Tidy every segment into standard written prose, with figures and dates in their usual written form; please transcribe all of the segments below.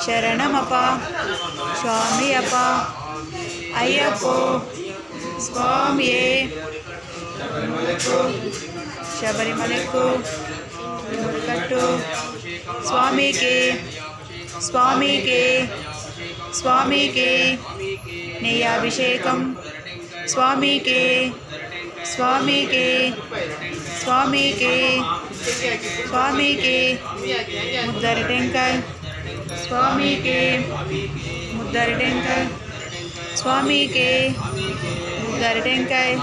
ಶರಣಮಪ್ಪ ಸ್ವಾಮಿಯಪ್ಪ ಅಯ್ಯಪ್ಪೋ ಸ್ವಾಮಿಯೇ ಶಬರಿಮಲೆಗೂ ಮುರುಗಟ್ಟು ಸ್ವಾಮಿಗೆ ಸ್ವಾಮಿಗೆ ಸ್ವಾಮಿಗೆ నెయ్యాభిషేకం స్వామికి స్వామికి స్వామికి స్వామికి ముద్దరి టెంకాయ స్వామికి ముద్దరి టెంకాయ స్వామికి ముద్దరి టెంకాయ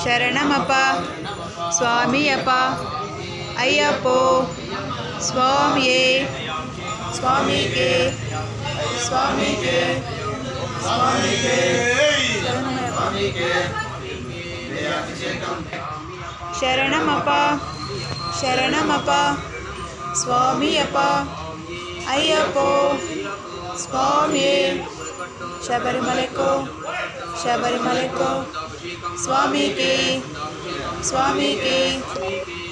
శరణమప్ప స్వామియప్ప అయ్యప్పో స్వామియే స్వామికి స్వామికి స్వామికి శరణమప్ప శరణమప్ప స్వామియప్ప అయ్యప్పో స్వామియే శబరిమలకు శబరిమలకు స్వామికి స్వామికి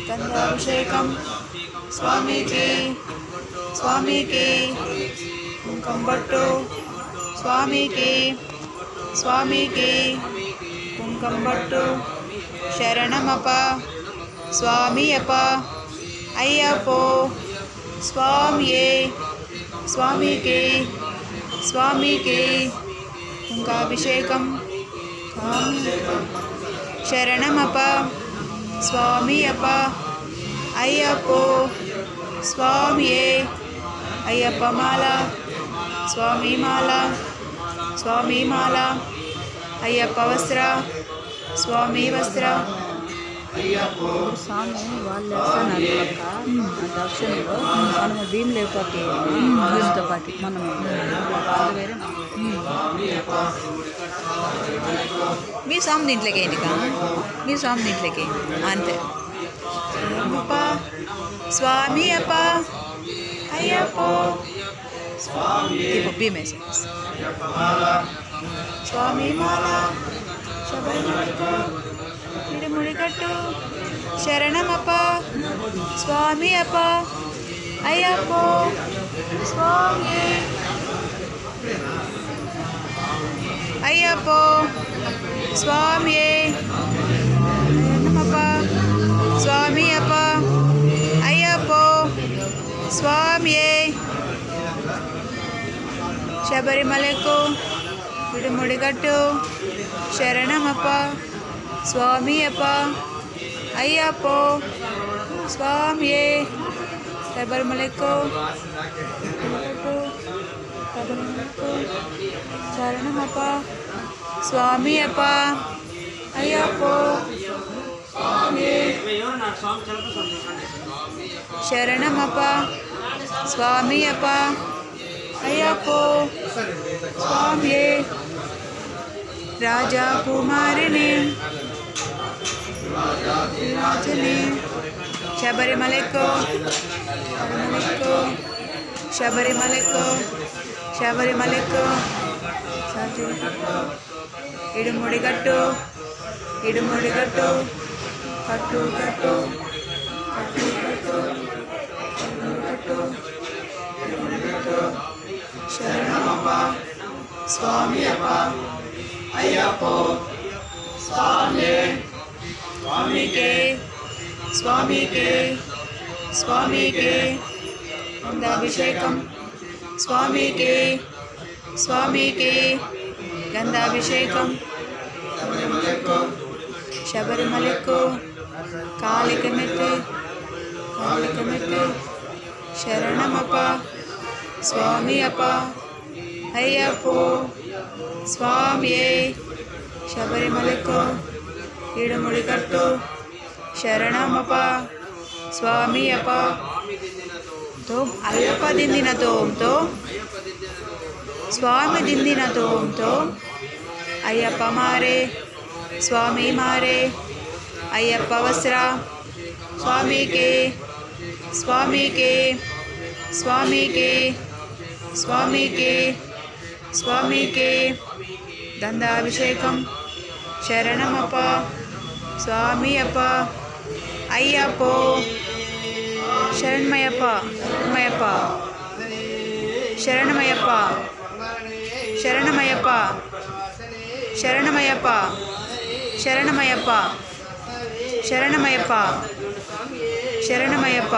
గంధాభిషేకం స్వామికి స్వామికి కుంకంబట్టు స్వామికి స్వామికి కుంకంబట్టు శరణమప్ప స్వామియప్ప అయ్యప్పో స్వామియే స్వామికి స్వామికి కుంకాభిషేకం శరణమప్ప స్వామియప్ప అయ్యప్పో స్వామియే అయ్యప్ప మాల స్వామి మాల స్వామి మాల అయ్యప్ప వస్త్ర స్వామి వస్త్ర స్వామి వాళ్ళు వేస్తున్నారు పక్క దక్షిణలో మనము భీమ్ లేకపోతే భీమ్తో పాటు మనం వేరే మీ స్వామి దీంట్లోకి ఏంటి మీ స్వామి దీంట్లోకి అంతే అప్ప స్వామి అప్ప అయ్యప్పో భీమేసి స్వామి మాల శబరిమలకు ఇడుముడికట్టు శరణమప్ప స్వామి అప్ప అయ్యప్పో స్వామి అయ్యప్పో స్వామి శరణమప్ప స్వామి అప్ప అయ్యప్పో స్వామి శబరిమలకు ఇడుముడికట్టు శరణమప్ప స్వామి అప్ప అయ్యప్పో స్వామియే శబరిమలకు శరణమప్ప స్వామి అప్ప అయ్యప్పో స్వామియే శరణమప్ప స్వామి అప్ప అయ్యప్పో స్వామియే రాజా కుమారిని రాజని శబరిమలకు శబరిమలకు శబరిమలకు ఇడుముడిగట్టు ఇడుముడిగట్టు కట్టు కట్టు కట్టు కట్టు కట్టు శరణమప్ప స్వామియప్ప అయ్యప్పో స్వామి స్వామికి స్వామికి స్వామికి గంధాభిషేకం స్వామికి స్వామికి గంధాభిషేకం శబరిమలకు కాళికమెత్తి శరణమప్ప స్వామి అప్ప అయ్యప్పో స్వామియే శబరిమలకు ఇడుముడికట్టు శరణమప్ప స్వామి అప్ప అయ్యప్ప దిందిన తోంతో స్వామి దిందిన తోంతో అయ్యప్ప మారే స్వామి మారే అయ్యప్ప వస్త్ర स्वामी के स्वामी के स्वामी के स्वामी के स्वामी के गंधाभिषेकम शरणमप्प स्वामी अप्प अय्यप्पो शरणमयप्प मयप्प शरणमयप्प शरणमयप्प शरणमयप्प शरणमयप्प शरणमयप्प शरणमयप्प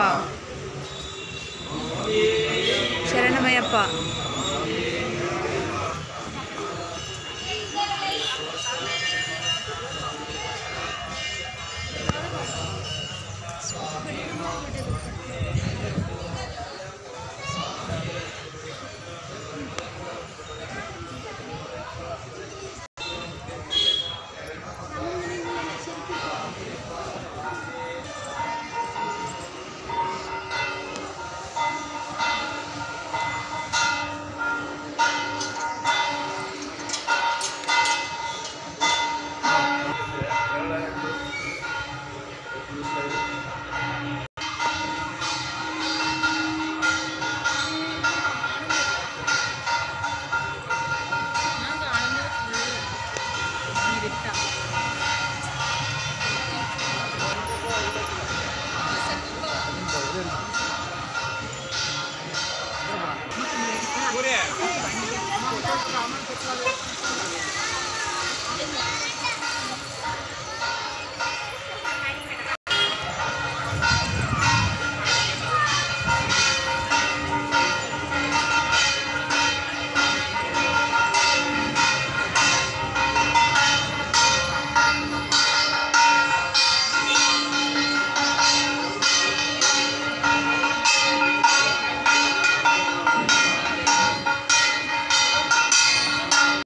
शरणमयप्प Kita